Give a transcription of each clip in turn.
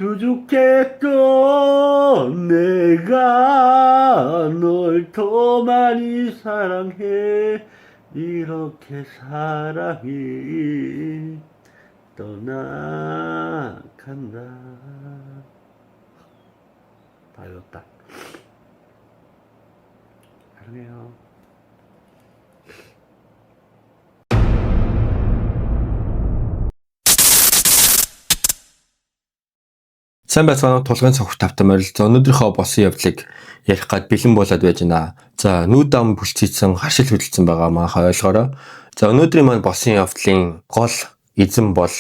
수줍겠어 내가 널 더 많이 사랑해 이렇게 사랑이 떠나간다. 다 외웠다. 사랑해요. Сайн байцгаана уу тулгын цогт тавтай морил. За өнөөдрийнхөө босон явдлыг ярих гад бэлэн болоод байж байна. За нүүд ам бүлцээсэн харшил хөдөлсөн байгаа маахаа ойлгоорой. За өнөөдрийн маань босон явдлын гол эзэн бол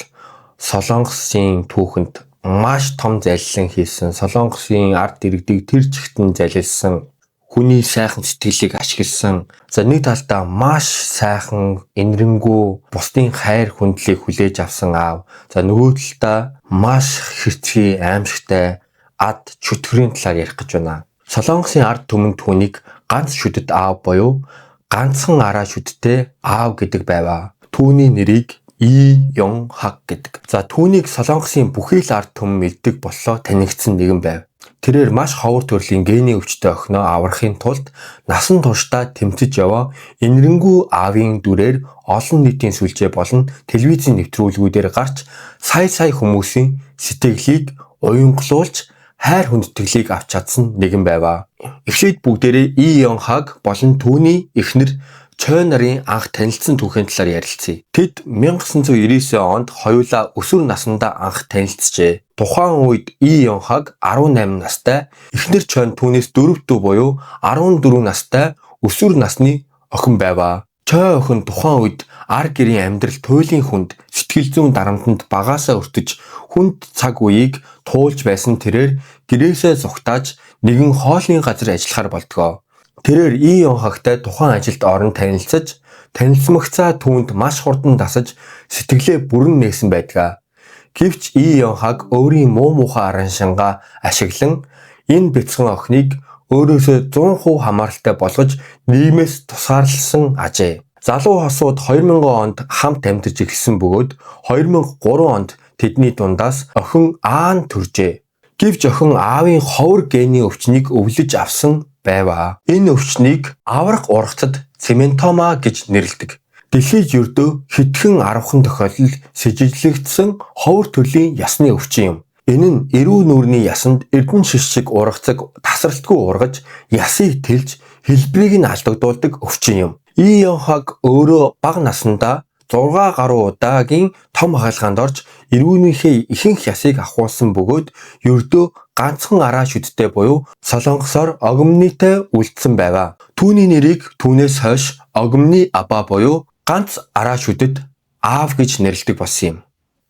Солонгосын түүхэнд маш том залилан хийсэн, Солонгосын ард иргэдийг тэр чигтэн залилсан, хүний сайхан сэтгэлийг ашигласан. За нэг талдаа маш сайхан, энэрэнгүү, бусдын хайр хүндлийг хүлээж авсан аав. За нөгөө талдаа маш хэрцгий, аимшигтай ад чөтгөрийн талаар ярих гэж байна. Солонгосын ард түмэн түүнийг ганц шүдэд аав буюу ганцхан араа шүдтэй аав гэдэг байваа. Түүний нэрийг И Ён Хаг гэдэг. За түүнийг Солонгосын бүхий л ард түмэн мэддэг боллоо танигдсан нэгэн байв. Тэрээр маш ховор төрлийн гений өвчтөй охиноо аврахын тулд насан туршдаа тэмцэж яваа энэрэнгүү аавын дүрээр олон нийтийн сүлжээ болон телевизийн нэвтрүүлгүүдээр гарч сая хүмүүсийн сэтгэлийг уянгалуулж хайр хүндэтгэлийг авч чадсан нэгэн байваа. Эхлээд бүгдээрээ И Ён Хаг болон түүний эхнэр Чой нарын анх танилцсан түүхийн талаар ярилцъя. Тэд 1999 онд хоёулаа өсвөр насндаа анх танилцжээ. Тухайн үед И Ён Хаг 18 настай, эхнэр Чой түүнээс 4 дүү буюу 14 настай өсвөр насны охин байваа. Чой охин тухайн үед ар гэрийн амьдрал туйлын хүнд, сэтгэл зүйн дарамтанд багаасаа өртөж, хүнд цаг үеийг туулж байсан тэрээр гэрээсээ зугтааж нэгэн хоолны газар ажиллахаар болдгоо. Тэрээр И Ён Хагтай тухайн ажилд орон танилцаж, танилцмагцаа түүнд маш хурдан дасаж сэтгэлээ бүрэн нээсэн байдаг. Гэвч И Ён Хаг өөрийн муу муухай араншингаа ашиглан энэ бяцхан охиныг өөрөөсөө 100% хамааралтай болгож нийгмээс тусгаарлсан ажээ. Залуу хосууд 2000 онд хамт амьдарч эхэлсэн бөгөөд 2003 онд тэдний дундаас охин Аан төржээ. Гэвч охин аавын ховор гений өвчнийг өвлөж авсан байваа. Энэ өвчнийг аврах ургацад цементома гэж нэрлэдэг. Дэлхийд ердөө хэдхэн 10хан тохиолдолд сэжиглэгдсэн ховор төрлийн ясны өвчин юм. Энэ нь эрүү нүрийн ясанд эрдэнэ шиш шиг ургацаг тасралтгүй ургаж, ясыг тэлж, хэлбэрийг нь алдагдуулдаг өвчин юм. И Ён Хаг өөрөө бага наснда 6 гаруй удаагийн том хаалгаанд орж эрүүнийхээ ихэнх ясыг авахулсан бөгөөд ердөө ганцхан араа шүдтэй буюу Солонгосоор Огмнитэй үлдсэн байваа. Түүний нэрийг түүнээс хойш Огмни Аба буюу ганц араа шүдэд аав гэж нэрлэдэг болсон юм.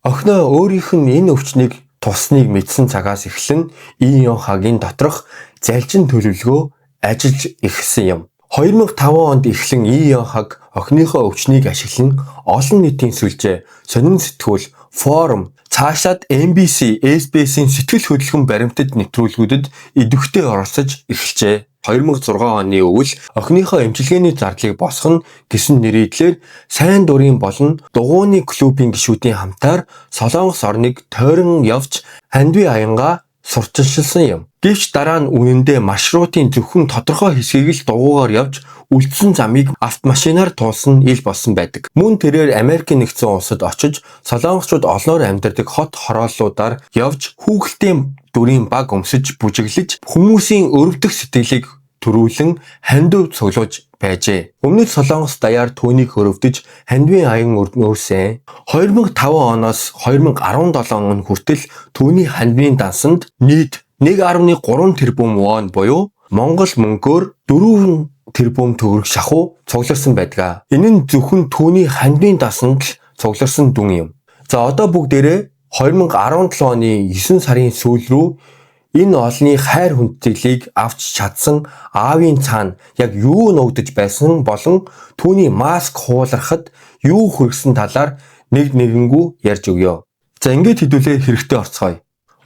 Охиноо өөрийнх нь энэ өвчнийг тусныг мэдсэн цагаас эхлэн И Ён Хагийн доторх залжин төлөвлөгөө ажиллаж эхэлсэн юм. 2005 онд эхлэн И Ён Хаг охиныхоо өвчнийг ашиглан олон нийтийн сүлжээ, сонин сэтгүүл, форум, цаашаад MBC, SBS-ийн сэтгэл хөдлөмж баримтад нэвтрүүлгүүдэд идэвхтэй оролцож эхэлжээ. 2006 оны өвөл охиныхоо эмчилгээний зардлыг босгоно гэсэн нэрийдлэр сайн дурын болон дугуйны клубын гишүүдийн хамтаар Солонгос орныг тойрон явж хандви аянгаа сурчилсан юм. Гэвч дараа нь үнэндээ маршрутын зөвхөн тодорхой хэсгийг л дугуйгаар явж үлдсэн замыг автомашинаар туулсан ил болсон байдаг. Мөн тэрээр Америк нэгдсэн улсад очиж солонгосчууд олноор амьдардаг хот хорооллуудаар явж хүүхэлдэйн дүрийн баг өмсөж бүжиглэж хүмүүсийн өрөвдөх сэтгэлийг төрүүлэн хандив цуглуулж байжээ. Өмнөд Солонгос даяар түүнийг өрөвдөж хандивын аян өрнөөсөн. 2005 оноос 2017 он хүртэл түүний хандивын дансанд нийт 1.3 тэрбум вон буюу Монгол мөнгөөр 4 тэрбум төгрөг шахуу цугларсан байдаг. Энэ нь зөвхөн түүний хандивын дансанд л цугларсан дүн юм. За одоо бүгдээрээ 2017 оны 9 сарын сүүл рүү энэ олонний хайр хүндэтгэлийг авч чадсан аавын цаана яг юу нуугдаж байсан болон түүний маск хуулархад юу хүргэсэн талаар нэгэнгүү ярьж өгье. За ингээд хэдүүлээ хэрэгтэй орцгоё.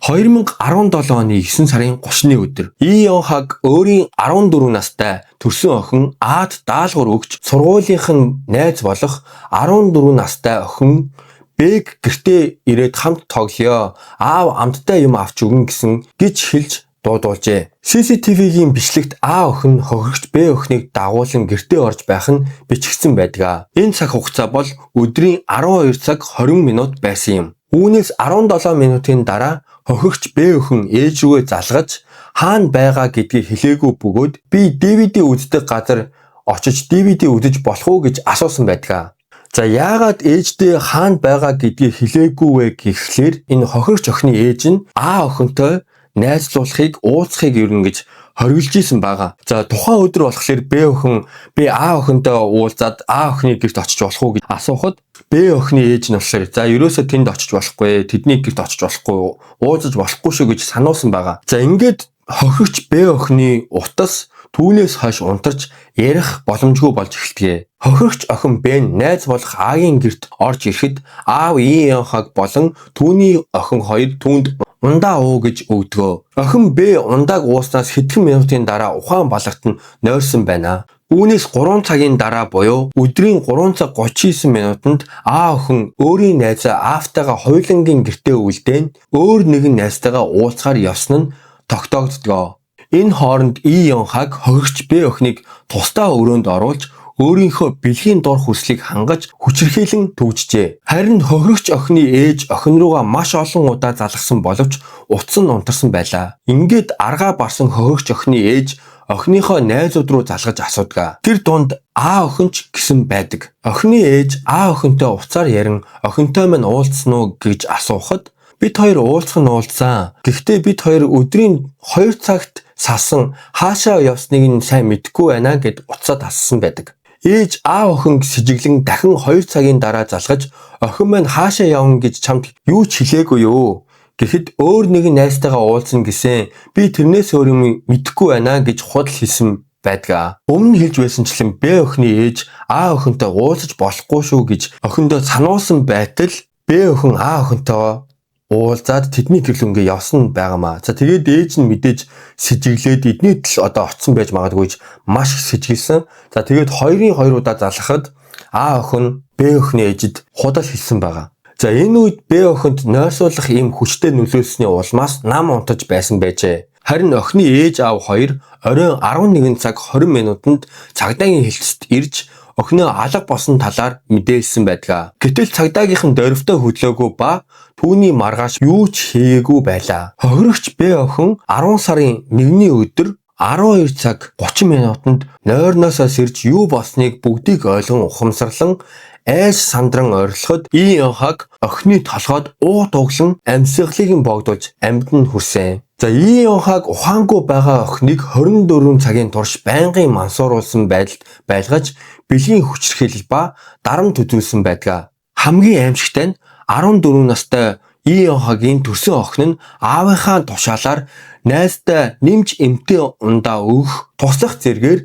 2017 оны 9 сарын 30-ны өдөр И Ён Хаг өөрийн 14 настай төрсөн охин Аад даалгавар өгч сургуулийнх нь найз болох 14 настай охин Бэг гэртээ ирээд хамт тоглоё. Аав амттай юм авч өгнө гэж хэлж дуудуулжээ. CCTV-гийн бичлэгт А охин хохирогч Б охиныг дагуулan гэртээ орж байх нь бичигдсэн байдаг. Энэ цаг хугацаа бол өдрийн 12 цаг 20 минут байсан юм. Үүнээс 17 минутын дараа хохирогч Б охин ээж рүүгээ залгаж хаана байгаа гэдгийг хэлээгүй бөгөөд би DVD үздэг газар очиж DVD үзэж болох уу гэж асуусан байдаг. За яагаад ээждээ хаана байгаа гэдгийг хэлээгүй вэ гэхлээр энэ хохирогч охины ээж нь А охинтой найзлуулахыг уулзахыг ернэ гэж хориглож исэн байгаа. За тухайн өдөр болохоор Б охин би А охинтой уулзаад А охины гэрт очиж болох уу гэж асуухад Б охины ээж нь болохоор за ерөөсөө тэнд очиж болохгүй, тэдний гэрт очиж болохгүй, уулзаж болохгүй шүү гэж сануулсан байгаа. За ингээд хохирогч Б охины утас түүнээс хойш унтарч ярих боломжгүй болж эхэлдэг. Хохирогч охин Б найз болох Агийн гэрт орж ирэхэд аав Ийнхаг болон түүний охин хоёр түүнд ундаа уу гэж өгдгөө. Охин Б ундааг ууснаас хэдхэн минутын дараа ухаан балгад нь нойрсон байна. Үүнээс 3 цагийн дараа буюу өдрийн 3 цаг 39 минутанд А охин өөрийн найзаа Аавтайгаа хоёулангийн гэртээ үлдээн өөр нэгэн найзтайгаа уулзахаар явсан нь тогтоогддог. Энэ хооронд Ийнхаг хохирогч Б охиныг тусдаа өрөөнд оруулж өөрийнхөө бэлгийн дур хүслийг хангаж хүчирхийлэн төгжжээ. Харин хохирогч охины ээж охин руугаа маш олон удаа залгсан боловч утас нь унтарсан байлаа. Ингээд аргаа барсан хохирогч охины ээж охиныхоо найзууд руу залгаж асуудаг. Тэр дунд А охинч гэсэн байдаг. Охины ээж А охинтой уцаар ярин охинтой минь уулзсан уу гэж асуухад бид хоёр уулзах нь уулзсан. Гэхдээ бид хоёр өдрийн 2 цагт салсан хаашаа явсныг нь сайн мэдэхгүй байна гэд уцаад ассан байдаг. Ээж А охин сэжиглэн дахин 2 цагийн дараа залгаж охин маань хаашаа явна гэж чамд юу ч хэлээгүй юу? Гэхэд өөр нэгэн найзтайгаа уулзна гэсэн би тэрнээс өөр юм мэдэхгүй байна гэж худал хэлсэн байдаг. Өмнө хэлж байсанчлан Б охины ээж А охинтой уулзаж болохгүй шүү гэж охиндоо сануулсан байтал Б охин А охинтой уулзаад тэдний гэрлүнгээ явсан байгаамаа. За тэгээд ээж нь мэдээж сэжиглээд эдний тал одоо очсон байж магадгүй маш их сэжиглсэн. За тэгээд 2 удаа залгахад А охин Б охины ээжэд худал хэлсэн байгаа. За энэ үед Б охинд нойрсуулах ийм хүчтэй нөлөөлсөний улмаас нам унтаж байсан байжээ. Харин охины ээж аав хоёр оройн 11 цаг 20 минутанд цагдаагийн хэлцэд ирж охиноо алга босон талаар мэдээлсэн байдаг. Гэтэл цагдаагийнхан дөрвтөө хөдлөөгүй ба түүний маргааш юу ч хийгээгүй байлаа. Хохирогч Б охин 10 сарын 1-ний өдөр 12 цаг 30 минутанд нойрноосоо сэрж юу болсныг бүгдийг ойлгон ухамсарлан айж сандран ойрлоход Ийнхаг охины толгойд уу дуглан амьсгалыг богдуулж амьд нь хүрсэн. За Ийнхаг ухаангүй байгаа охиныг 24 цагийн турш байнгын мансууруулсан байдалд байлгаж бэлгийн хүчирхийлэл ба дарамт үзүүлсэн байдаг. Хамгийн аимшигтай нь 14 настай Ийнхагийн төрсөн охин нь аавынхаа тушаалаар найзтай нэмж эмтээ ундаа өгөх туслах зэргээр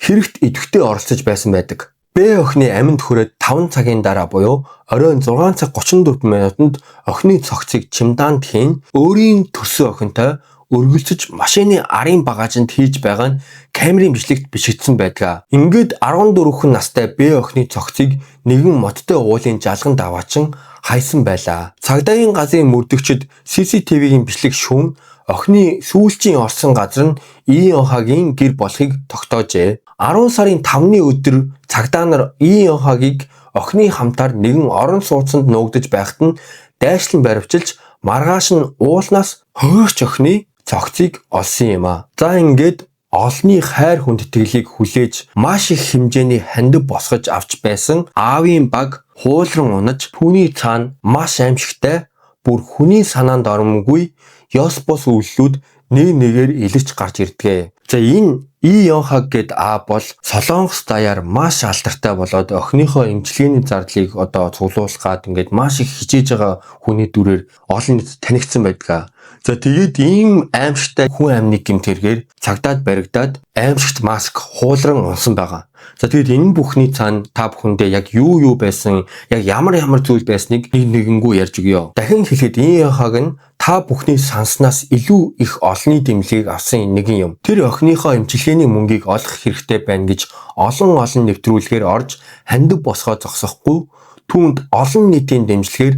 хэрэгт идэвхтэй оролцож байсан байдаг. Б охины амьд хүрээд 5 цагийн дараа буюу оройн 6 цаг 34 минутанд охины цогцыг чемодаанд хийн өөрийн төрсөн охинтой өргөлцөж машины арын багажинд хийж байгаа нь камерын бичлэгт бичигдсэн байдаг. Ингээд 14 настай Б охины цогцыг нэгэн модтой уулын жалганд аваачин хайсан байлаа. Цагдаагийн газрын мөрдөгчд CCTV-гийн бичлэг шүүн охины сүүлчийн орсон газар нь Ийнхагийн гэр болохыг тогтоожээ. 10 сарын 5-ны өдөр цагдаа нар Ийнхагийг охины хамтаар нэгэн орон сууцанд нуугдаж байхад нь дайшлан баривчилж маргааш нь уулнаас хохирогч охины цогцыг олсон юм а. За ингээд олны хайр хүндэтгэлийг хүлээж маш их хэмжээний хандив босгож авч байсан аавын баг хуулран унаж түүний цаана маш аимшигтай бүр хүний санаанд оромгүй ёс бус үйлслүүд нэг нэгээр илэрч гарч ирдэг. За энэ Ийнхаг гэд А бол Солонгос даяар маш алдартай болоод охиныхоо эмчилгээний зардлыг одоо цуглуулгаад ингээд маш их хичээж байгаа хүний дүрээр олон нийтэд танигдсан байдаг. За тэгээд ийм аимшигтай хүн амны гэмтэргээр цагдаад баригдаад аимшигт маск хуулран унсан байгаа. За тэгээд энэ бүхний цаана та бүхэндээ яг юу байсан, яг ямар зүйл байсныг нэгэнгүй ярьж өгье. Дахин хэлэхэд Ийнхаг нь та бүхний санснаас илүү их олонний дэмжлэгийг авсан нэгэн юм. Тэр охиныхоо эмчилгээний мөнгийг олох хэрэгтэй байна гэж олон нэвтрүүлгээр орж хандив босгоо зогсохгүй түүнд олон нийтийн дэмжлэгээр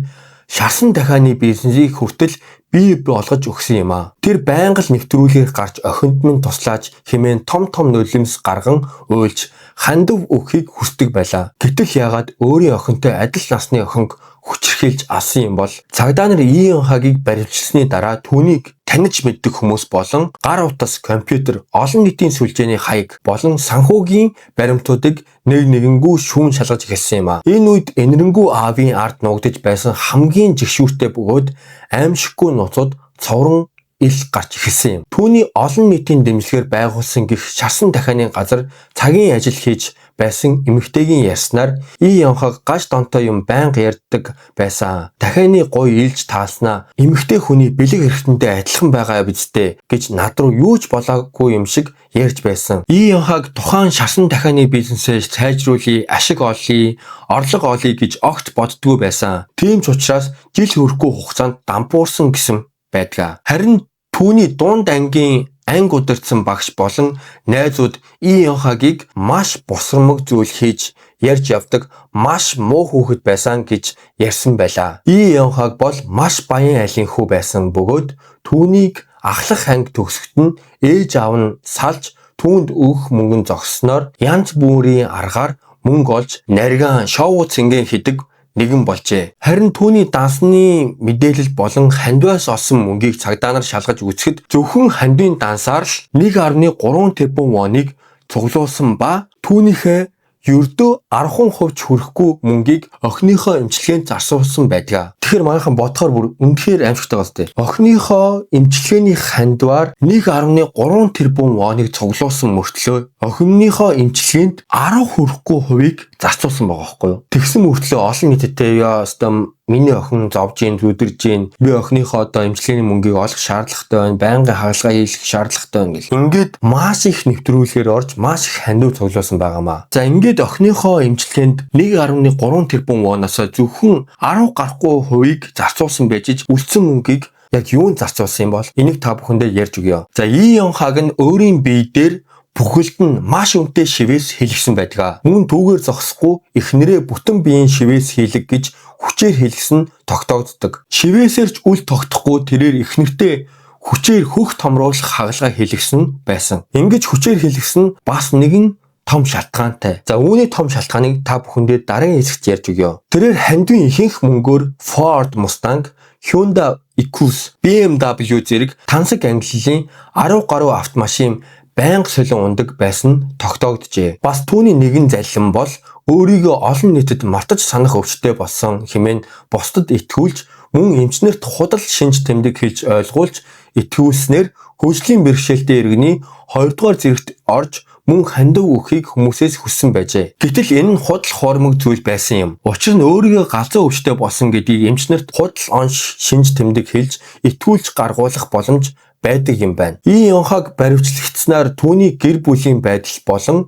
шарсан дахианы бизнесийг хүртэл бий болгож өгсөн юм а. Тэр байнга л нэвтрүүлгээр гарч охинд минь туслаач хэмээн том нулимс гарган уйлж хандив өгөхийг хүсдэг байлаа. Гэтэл яагаад өөрийн охинтой адил насны охин хүчрхийлж авсан юм бол цагдаа нар Ийн хагийг баривчилсны дараа түүнийг таних мэддэг хүмүүс болон гар утас, компьютер, олон нийтийн сүлжээний хаяг болон санхүүгийн баримтуудыг нэгэнгүү шүүн шалгаж эхэлсэн юм а. Энэ үед энэрэнгүү аавын ард нуугдж байсан хамгийн жигшүүртэй бөгөөд аимшиггүй нууцуд цоврон ил гарч эхэлсэн юм. Түүний олон нийтийн дэмжлэгээр байгуулсан гих шарсан дахианы газар цагийн ажил хийж байсан эмэгтэйгийн ярьснаар Ийн хаг гаж донтой юм байнга ярьдаг байсан. Дахианы гоё илж таалснаа эмэгтэй хүний бэлэг хэрэгтэндээ адилхан байгаа биз дээ гэж над руу юу ч болоогүй юм шиг ярьж байсан. Ийн хаг тухайн шарсан дахианы бизнесээ сайжруулъя, ашиг олъё, орлого олъё гэж огт боддгүй байсан. Тийм ч учраас жил хүрэхгүй хугацаанд дампуурсан гэсэн байдгаа. Харин түүний дунд ангийн анги удирдсан багш болон найзууд Ийн хагийг маш бусрамг зүйл хийж ярьж явдаг маш муу хүүхэд байсан гэж ярьсан байлаа. Ийн хаг бол маш баян айлын хүү байсан бөгөөд түүнийг ахлах анги төгсгөт нь ээж аав нь салж түүнд өгөх мөнгөн зогссноор янз бүрийн аргаар мөнгө олж нарийн шоу цэнгэн хийдэг нэгэн болжээ. Харин түүний дансны мэдээлэл болон хандваас олсон мөнгийг цагдаа нар шалгаж үзэхэд зөвхөн хандвын дансаар л 1.3 тэрбум воныг цуглуулсан ба түүнийхээ ердөө 10% хүрэхгүй мөнгийг охиныхоо эмчилгээнд зарцуулсан байдаг. Тэгэхээр манайхан бодохоор бүр үнэхээр аимшигтай байна сте. Охиныхоо эмчилгээний хандваар 1.3 тэрбум воныг цуглуулсан мөртлөө охиныхоо эмчилгээнд 10 хүрэхгүй хувийг зарцуулсан байгаа байхгүй юу? Тэгсэн мөртлөө олон нийтэд яа стам миний охин зовж ийн зүдэрж ийн би охиныхоо одоо эмчилгээний мөнгийг олох шаардлагатай байна, байнгын хагалгаа хийх шаардлагатай байна гэл. Ингээд маш их нэвтрүүлгээр орж маш их хандив цуглуулсан байгаамаа. За ингээд охиныхоо эмчилгээнд 1.3 тэрбум воноос зөвхөн 10 гарахгүй хувийг зарцуулсан байж үлдсэн мөнгийг яг юунд зарцуулсан юм бол энийг та бүхэндээ ярьж өгье. За Ийн хаг нь өөрийн бие дээр бүхэлд нь маш өнтэй шивээс хийлгсэн байдаг. Мөн түүгээр зогсохгүй эхнэрээ бүтэн биеийн шивээс хийлэг гэж хүчээр хийлгсэн тогтоогддог. Шивээсээр ч үл тогтохгүй тэрээр эхнэртээ хүчээр хөх томруулах хагалгаа хийлгсэн байсан. Ингэж хүчээр хийлгсэн бас нэгэн том шалтгаантай. За үүний том шалтгааныг та бүхэндээ дараагийн хэсэгт ярьж өгье. Тэрээр хандвын ихэнх мөнгөөр Ford Mustang, Hyundai Equus, BMW зэрэг тансаг ангиллын 10 гаруй автомашин байнга солон ундаг байсан тогтоогджээ. Бас түүний нэгэн заллин бол өөрийгөө олон нийтэд мартаж санах өвчтэй болсон хэмээн бусдад итгүүлж мөн эмчнэрт худал шинж тэмдэг хэлж ойлгуулж итгүүлснээр хөгжлийн бэрхшээлтэй иргэний 2 дугаар зэрэгт орж мөн хандив өгөхийг хүмүүсээс хүссэн байжээ. Гэтэл энэ нь худал хуурмаг зүйл байсан юм. Учир нь өөрийгөө галзуу өвчтэй болсон гэдгийг эмчнэрт худал онш шинж тэмдэг хэлж итгүүлж гаргуулах боломж байдаг юм байна. Ийн хаг баривчлагдсанаар түүний гэр бүлийн байдал болон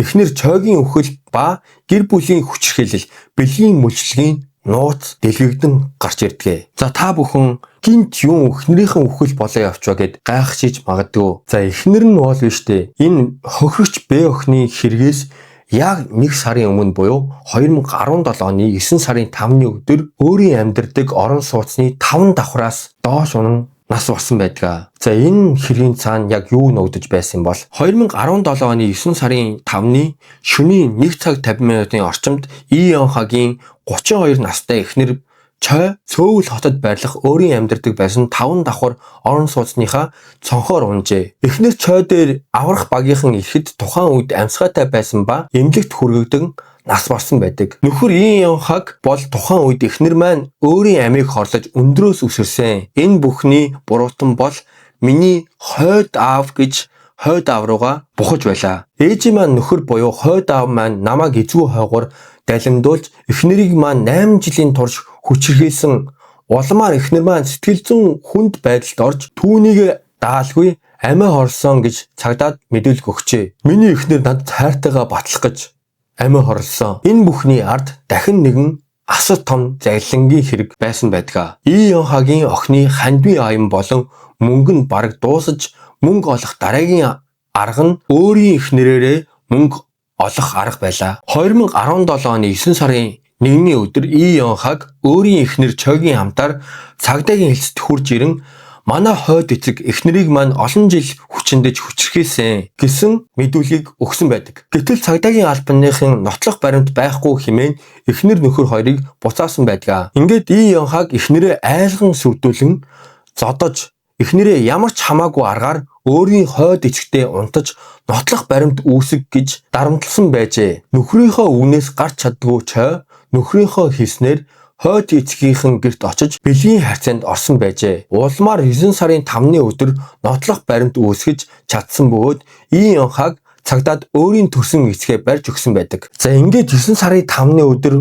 эхнэр цойгийн үхэл ба гэр бүлийн хүчирхийлэл, бэлгийн мүлчлэгийн нууц дэлгэгдэн гарч ирдэг. За та бүхэн гинт юм эхнэрийнхэн үхэл болоо явчваа гэд гайхчихж магадгүй. За эхнэр нь бол биш дээ. Энэ хохирогч Б охины хэрэгээс яг 1 сарын өмнө буюу 2017 оны 9 сарын 5-ны өдөр өөрийн амьдардаг орон сууцны 5 давхраас доош унан нас болсон байдаг. За энэ хэргийн цаана яг юу ногдож байсан бол 2017 оны 9 сарын 5-ны шөнийн 1 цаг 50 минутын орчимд Ийн хагийн 32 настай эхнэр Чой Сөүл хотод байрлах өөрийн амьдардаг байсан 5 давхар орон сууцныхаа цонхоор унжээ. Эхнэр Чой дээр аврах багийнхан ирэхэд тухайн үед амьсгаатай байсан ба эмнэлэгт хүргэгдэн нас барсан байдаг. Нөхөр Ийн хаг бол тухайн үед эхнэр маань өөрийн амийг хорлож өндрөөс үсэрсэн. Энэ бүхний буруутан бол миний хойд аав гэж хойд аав руугаа бухаж байлаа. Ээжийн маань нөхөр буюу хойд аав маань намайг эзгүй хойгоор далимдуулж эхнэрийг маань 8 жилийн турш хүчирхийлсэн. Улмаар эхнэр маань сэтгэл зүйн хүнд байдалд орж түүнийг даалгүй амиа хорлсон гэж цагдаад мэдүүлэг өгчээ. Миний эхнэр надад хайртайгаа батлах гэж амиа хорлсон. Энэ бүхний ард дахин нэгэн асар том зайлангийн хэрэг байсан байдаг. Ийн хагийн охины хандвын аян болон мөнгө нь бараг дуусаж мөнгө олох дараагийн арга нь өөрийн эхнэрээрээ мөнгө олох арга байлаа. 2017 оны 9 сарын Нэгний өдөр И Йонхаг өөрийн эхнэр Чогийн хамтаар цагдаагийн хэлцэд хурж ирэн манай хойд эцэг эхнэрийг маань олон жил хүчиндэж хүчрхээсэн гэсэн мэдүүлгийг өгсөн байдаг. Гэтэл цагдаагийн албаныхын нотлох баримт байхгүй хэмээн эхнэр нөхөр хоёрыг буцаасан байдаг. Ингээд И Йонхаг эхнэрээ айлган сүрдүүлэн зодож эхнэрээ ямар ч хамаагүй аргаар өөрийн хойд эцэгтэй унтаж нотлох баримт үүсэг гэж дарамтлсан байжээ. Нөхрийнхөө үгнээс гарч чаддгүй Чой нөхрийнхөө хэлснээр хойд эцгийнхэн гэрт очиж бэлгийн харьцаанд орсон байжээ. Улмаар 9 сарын 5-ны өдөр нотлох баримт үүсгэж чадсан бөгөөд И Йонхаг цагдаад өөрийн төрсөн эцгээ барьж өгсөн байдаг. За ингээд 9 сарын 5-ны өдөр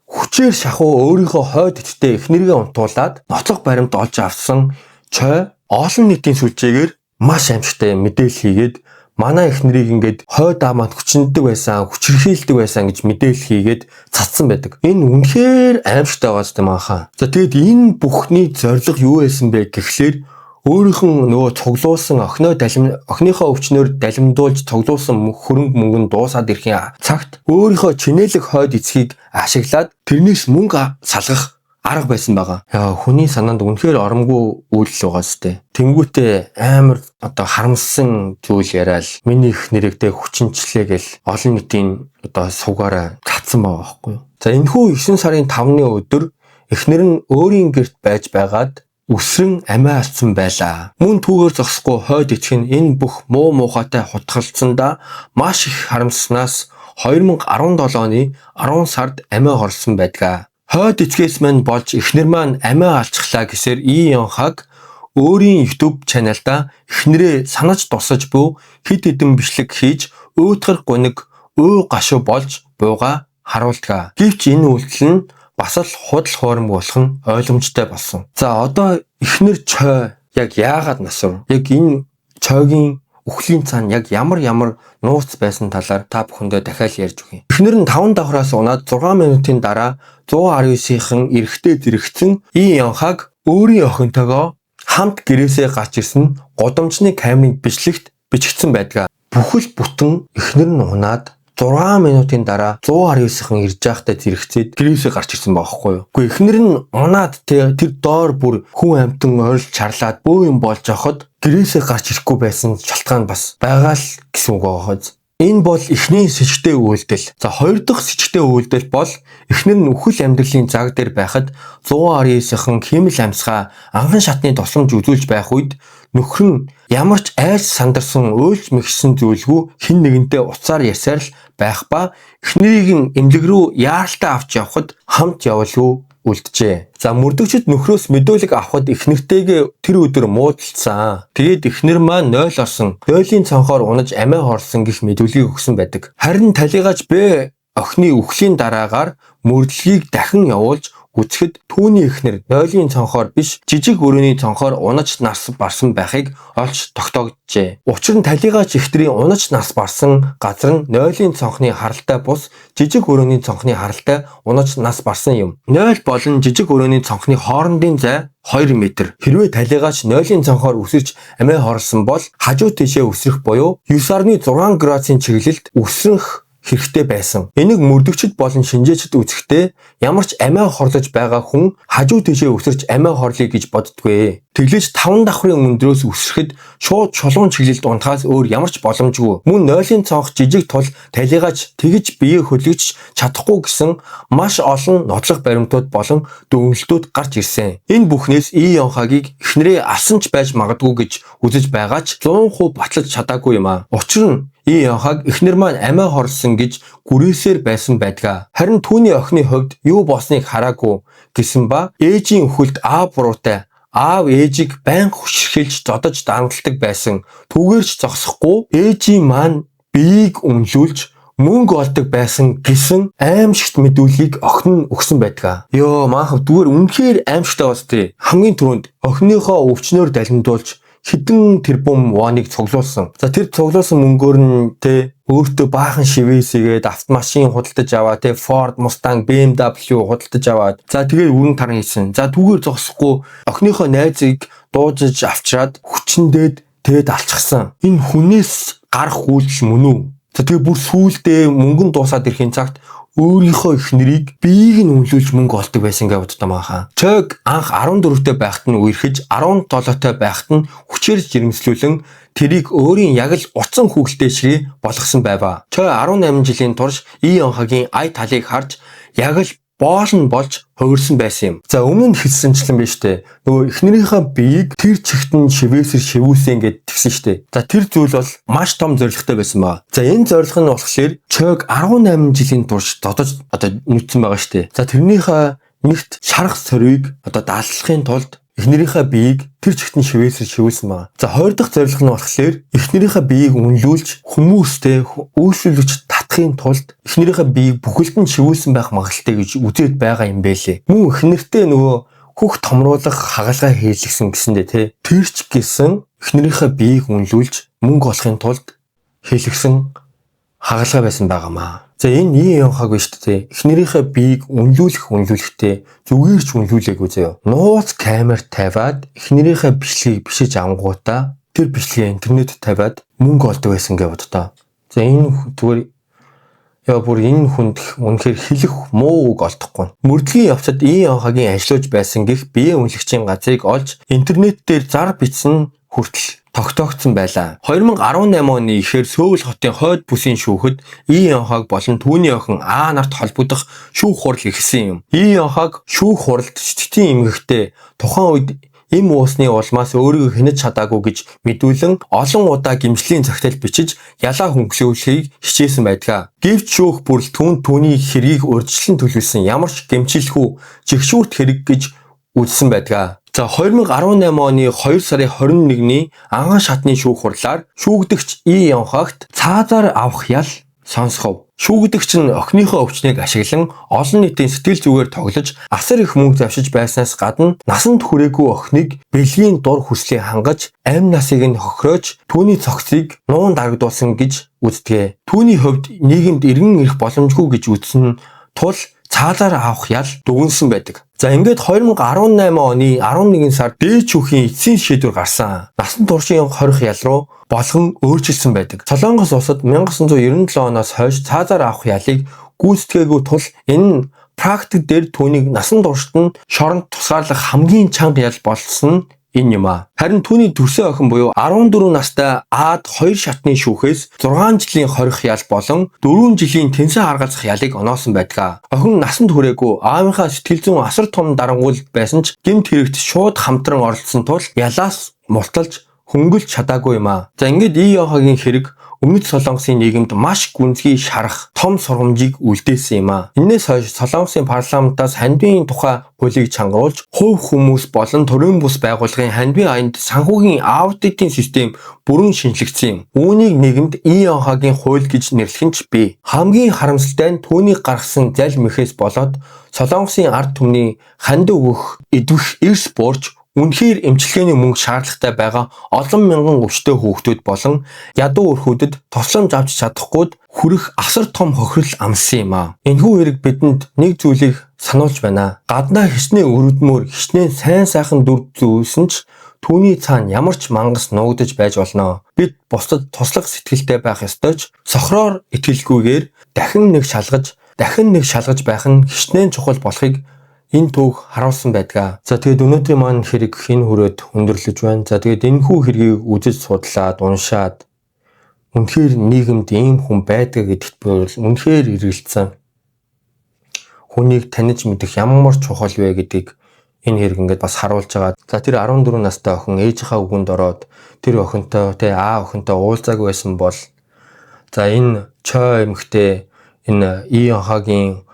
хүчээр шахуу өөрийнхөө хойд эцэгтэй эхнэрээ унтуулад нотлох баримт олж авсан Чой олон нийтийн сүлжээгээр маш аимшигтай мэдээлэл хийгээд манай эхнэрийг ингээд хойд амаад хүчнэдэг байсан, хүчрхийлдэг байсан гэж мэдээлэл хийгээд цацсан байдаг. Энэ үнэхээр аимшигтай байгаа юм аахаа. За тэгэд энэ бүхний зорилго юу байсан бэ гэхлээр өөрийнх нь нөгөө цуглуулсан охиныхоо өвчнөөр далимдуулж цуглуулсан хөрөнгө мөнгөнд дуусаад ирэхин цагт өөрийнхөө чинээлэг хойд эцгийг ашиглаад тэрнээс мөнгө салгах арга байсан байгаа. Яа хүний санаанд үнэхээр оромгүй үйлдэл байгаа сте. Тэнгүүтээ амар харамссан зүйл яриад миний их нэрэгтэй хүчинчлээ гэл олон нийтийн сувгаараа татсан байгаа байхгүй юу. За энэхүү 9 сарын 5-ны өдөр эхнэр нь өөрийн гэрт байж байгаад үсрэн амиа алдсан байлаа. Мөн түүгээр зогсохгүй хойд эцэг нь энэ бүх муу муухайтай хутгалцсандаа маш их харамсснаас 2017 оны 10 сард амиа хорлсон байдаг. Хойд эцгээс мань болж эхнэр маань амиа алчглаа гэсээр И Йонхаг өөрийн YouTube чаналда эхнэрээ санаж тусаж буй хэд хэдэн бичлэг хийж өөдгөр гуниг гашуу болж бууга харуулдаг. Гэвч энэ үйлдэл нь бас л худал хуурам болох нь ойлгомжтой болсон. За одоо эхнэр Чой яг яагаад насвар? Яг энэ Чойгийн үхлийн цаана яг ямар нууц байсан талаар та бүхэндээ дахиад ярьж өгье. Эхнэр нь 5 давхраас унаад 6 минутын дараа 119-ийн эрэгтэй зэрэгцэн И Йонхаг өөрийн охинтойгоо хамт гэрээсээ гарч ирсэн гудамжны камерын бичлэгт бичигдсэн байдаг. Бүхэл бүтэн эхнэр нь унаад 6 минутын дараа 119-ийн ирж байхдаа зэрэгцээд гэрээсээ гарч ирсэн байхгүй юу. Гэхдээ эхнэр нь унаад тэр доор бүр хүн амтан ойролж чарлаад бөө юм болж байхад гэрээсээ гарч ирэхгүй байсан шалтгаан бас байгаа л гэсэн үг байгаа. Энэ бол эхний сэжигтэй үйлдэл. За хоёр дахь сэжигтэй үйлдэл бол эхнэр нь үхэл амьдралын заг дээр байхад 119-ийн хэмэл амьсгаа анхан шатны тусламж үзүүлж байх үед нөхөр нь ямар ч айж сандарсан уйлж мэгсэн зүйлгүй хэн нэгэнтэй уцаар ярьсаар л байх ба эхнэрийг нь эмнэлэг рүү яаралтай авч явхад хамт явуулгүй үлджээ. За мөрдөгчд нөхрөөс мэдүүлэг авахд эхнэртэйгээ тэр өдөр муудалцсан. Тэгээд эхнэр маань 0 орсон. 0-ийн цонхоор унаж амиа хорлсон гэх мэдүүлгийг өгсөн байдаг. Харин талигаач Б охины үхлийн дараагаар мөрдлөгийг дахин явуулж үзэхэд түүний эхнэр 0-ийн цонхоор биш жижиг өрөөний цонхоор унаж нарс барсан байхыг олж тогтоогджээ. Учир нь талигаач эхнэрийн унаж нарс барсан газар нь 0-ийн цонхны харалтай бус жижиг өрөөний цонхны харалтай унаж нарс барсан юм. 0 болон жижиг өрөөний цонхны хоорондын зай 2 м. Хэрвээ талигаач 0-ийн цонхоор үсэрч амиа хорлсон бол хажуу тийшээ үсрэх буюу 9.6 градусын чиглэлд үсрэх хэрэгтэй байсан. Энийг мөрдөгчд болон шинжээчд үзэхдээ ямар ч амиа хорлож байгаа хүн хажуу тийшээ өсөрч амиа хорлоё гэж боддгүй. Тэглэж 5 давхрын өндрөөс үсрэхэд шууд чулуун чиглэлд унтахаас өөр ямар ч боломжгүй. Мөн 0-ийн цонх жижиг тул талигаач тэгж бие хөдлөж чадахгүй гэсэн маш олон нотлох баримтууд болон дүгнэлтүүд гарч ирсэн. Энэ бүхнээс И Йонхагийг эхнэрээ алсан ч байж магадгүй гэж үзэж байгаа ч 100% батлаж чадаагүй юм а. Учир нь И Йонхаг эхнэр маань амиа хорлсон гэж гүрээсээр байсан байдаг. Харин түүний охины хувьд юу болсныг хараагүй гэсэн ба ээжийн үхэлд аав буруутай аав ээжийг байнга хүчрхийлж зодож дарамтлагдаг байсан. Түүгээр ч зогсохгүй ээжийн маань биеийг өмлүүлж мөнгө олдог байсан гэсэн аимшигт мэдүүлгийг охин нь өгсөн байдаг. Йоо маахав зүгээр үнэхээр аимшигтай бас тий. Хамгийн түрүүнд охиныхоо өвчнөөр далимдуулж хэдэн тэрбум воныг цуглуулсан. За тэр цуглуулсан мөнгөөр нь те өөртөө баахан шивээсгээд автомашин худалдаж аваа, те Ford Mustang, BMW худалдаж аваад. За тэгээд өрн таран хийсэн. За түүгээр зогсохгүй охиныхоо найзыг дуужиж авчираад хүчнээд тэгээд алчсан. Энэ хүнээс гарах үйлдэл мөн үү? За тэгээд бүр сүүлдээ мөнгөнд дуусаад ирэхин цагт өөрийнхөө эхнэрийг биеийг нь үнэлүүлж мөнгө олдог байсан гэж боддог maaхан. Чойг анх 14-тэй байхад нь үерхэж 17-тэй байхад нь хүчээр жирэмслүүлэн тэрийг өөрийн яг л уцан хүүхэлтэй шиг болгосон байваа. Чой 18 жилийн турш Ий Йонхагийн ая талыг харж яг л боол нь болж хувирсан байсан юм. За өмнө нь хэлсэнчлэн биш үү? Нөгөө эхнэрийнхээ биеийг тэр чигтэн шивээсэр шивүүлсэн гэд тэгсэн шүү дээ. За тэр зүйл бол маш том зорилготой байсан баа. За энэ зорилго нь болохоор Чойг 18 жилийн турш додож нүцсэн байгаа шүү дээ. За тэрнийхээ нэгт шарах сорвийг даалгахын тулд эхнэрийнхээ биеийг тэр чигтэн шивээсэр шивүүлсэн байна. За 20 дахь зорилго нь болохоор эхнэрийнхээ биеийг үнэлүүлж хүмүүстэй үйлчлүүлж татахын тулд эхнэрийнхээ биеийг бүхэлд нь шивүүлсэн байх магадлалтай гэж үзээд байгаа юм бэлээ. Мөн эхнэртэй нөгөө хөх томруулах хагалгаа хийлгсэн гэсэндээ тэр ч гэсэн эхнэрийнхээ биеийг үнэлүүлж мөнгө олохын тулд хийлгсэн хагалгаа байсан байгаамаа. За энэ Ий Йонхаг биш үү? Эхнэрийнхээ биеийг үнэлүүлэхдээ зүгээр ч үнэлүүлээгүй заяа. Нууц камер тавиад эхнэрийнхээ бичлэгийг бишиж авангуудаа тэр бичлэгээ интернет тавиад мөнгө олдог байсан гэж боддоо. За энэ зүгээр бүр энэ хүнд үнэхээр хэлэх муу үг олдохгүй. Мөрдлийн явцад Ий Йонхагийн ажиллаж байсан гих биеэ үнэлэгчийн газрыг олж интернет дээр зар бичсэн хүртэл тогтоогдсон байлаа. 2018 оны ихээр Сөүл хотын хойд бүсийн шүүхэд Ий Йонхаг болон түүний охин А нарт холбогдох шүүх хурал эхэлсэн юм. Ий Йонхаг шүүх хуралд чичтийн эмгэгтэй тухайн үед эм уусны улмаас өөрийгөө хянаж чадаагүй гэж мэдүүлэн олон удаа гимшлийн цагтаал бичиж ялаа хөнгөлүүлэхийг хичээсэн байдаг. Гэвч шүүх бүрэл түүний хэргийг урьдчилан төлөвлөсөн ямар ч гэмшилгүй жигшүүрт хэрэг гэж үзсэн байдаг. За 2018 оны 2 сарын 21-ний анхан шатны шүүх хурлаар шүүгдэгч Ий Йонхагт цаазаар авах ял сонсгов. Шүүгдэгч нь охиныхоо өвчнийг ашиглан олон нийтийн сэтгэл зүгээр тоглож асар их мөнгө завшиж байснаас гадна насанд хүрээгүй охиныг бэлгийн дур хүслийг хангаж амь насыг нь хохироож түүний цогцыг нуун дарагдуулсан гэж үздэг. Түүний хувьд нийгэмд иргэн ирэх боломжгүй гэж үзсэн тул цаазаар авах ял дүгнсэн байдаг. За ингээд 2018 оны 11 сард дээд шүүхийн эцсийн шийдвэр гарсан. Насан туршийн хорих ял руу болгон өөрчилсөн байдаг. Солонгос улсад 1997 оноос хойш цаазаар авах ялыг гүйцэтгээгүй тул энэ практик дээр түүнийг насан туршид нь шоронд тусгаарлах хамгийн чанга ял болсон энэ юм а. Харин түүний төрсөн охин буюу 14 настай Аад 2 шатны шүүхээс 6 жилийн хорих ял болон 4 жилийн тэнцэн харгалзах ялыг оноосон байдаг. Охин насанд хүрээгүй аавынхаа сэтгэл зүйн асар том дарангуул байсан ч гэмт хэрэгт шууд хамтран оролцсон тул ялаас мулталж хөнгөлж чадаагүй юм а. За ингээд Ий Йонхагийн хэрэг Өмнөд Солонгосын нийгэмд маш гүнзгий шарах том сургамжийг үлдээсэн юм а. Инээс хойш Солонгосын парламентаас хандивын тухай хуулийг чангаруулж, хувь хүмүүс болон төрийн бус байгууллагын хандивын аянд санхүүгийн аудитын систем бүрэн шинжлэгдсэн юм. Үүнийг нийгэмд Ий Йонхагийн хууль гэж нэрлэх нь ч бий. Хамгийн харамсалтай нь түүний гаргасан зал мэхээс болоод Солонгосын ард түмний хандив өгөх, идвэх эрс буурч үнэхээр эмчилгээний мөнгө шаардлагатай байгаа олон мянган өвчтөе хүүхдүүд болон ядуу өрхүүдэд тусламж авч чадахгүй хүрэх асар том хохирол амссан юм а. Энэхүү хэрэг бидэнд нэг зүйлийг сануулж байна. Гаднаа хичнээн өрөвдмөр, хичнээн сайн сайхан дүр зүйсэн ч түүний цаана ямар ч мангас нуугдаж байж болно. Бид бусдад туслах сэтгэлтэй байх ёстой ч сохроор итгэлгүйгээр дахин нэг шалгаж байх нь хичнээн чухал болохыг энэ түүх харуулсан байдаг. За тэгээд өнөөдрийн маань хэрэг энэ хүрээд өндөрлөж байна. За тэгээд энэхүү хэргийг үзэж судлаад уншаад үнэхээр нийгэмд ийм хүн байдаг гэдэгт би үнэхээр эргэлзсэн. Хүнийг таних мэдэх ямар чухал вэ гэдгийг энэ хэрэг ингээд бас харуулж байгаа. За тэр 14 настай охин ээжийнхаа үгэнд ороод тэр охинтой А охинтой уулзаагүй байсан бол за энэ Чой эмэгтэй энэ Ий Йонхагийн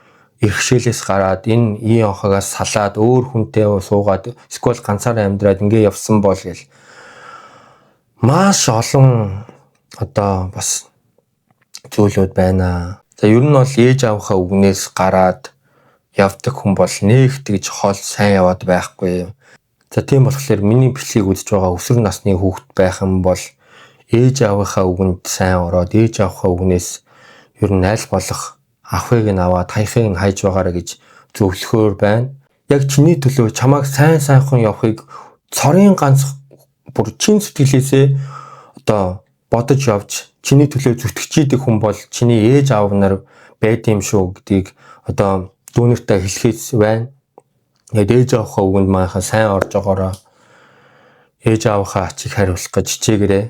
ирхшээлээс гараад энэ Ий Йонхагаас салаад өөр хүнтэй суугаад эсвэл ганцаараа амьдраад ингэ явсан бол гэл маш олон бас зүйлүүд байна. За ер нь бол ээж аавынхаа үгнээс гараад явдаг хүн бол нэг тэгж хол сайн яваад байхгүй. За тийм болохоор миний бичлэгийг үзэж байгаа өсвөр насны хүүхэд байх юм бол ээж аавынхаа үгэнд сайн ороод ээж аавынхаа үгнээс ер нь аль болох ахыг нь аваад хаяхыг нь хайж байгаарэ гэж зөвлөхөөр байна. Яг чиний төлөө чамайг сайн сайхан явахыг цорын ганц бүр чин сэтгэлээсээ бодож явж чиний төлөө зүтгэж идэг хүн бол чиний ээж аав нар байд юм шүү гэдгийг одоо дүүнэртэй хэлхийц байна. Тэгээд ээж авахаа үгэнд манайхан сайн орж байгаараа ээж авахаа ачиг хариулах гэж хичээгээрэй.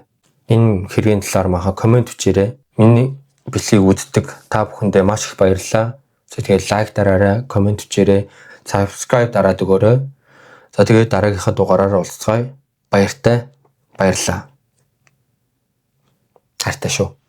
Энэ хэргийн талаар манайха комент бичээрэй. Миний бичлэгийг үздэг та бүхэндээ маш их баярлалаа. Тэгээд лайк дараарай, комент бичээрэй, subscribe дараад өгөөрэй. За тэгээд дараагийнхаа дугаараараа уулзцгаая. Баярлалаа. Хайртай шүү.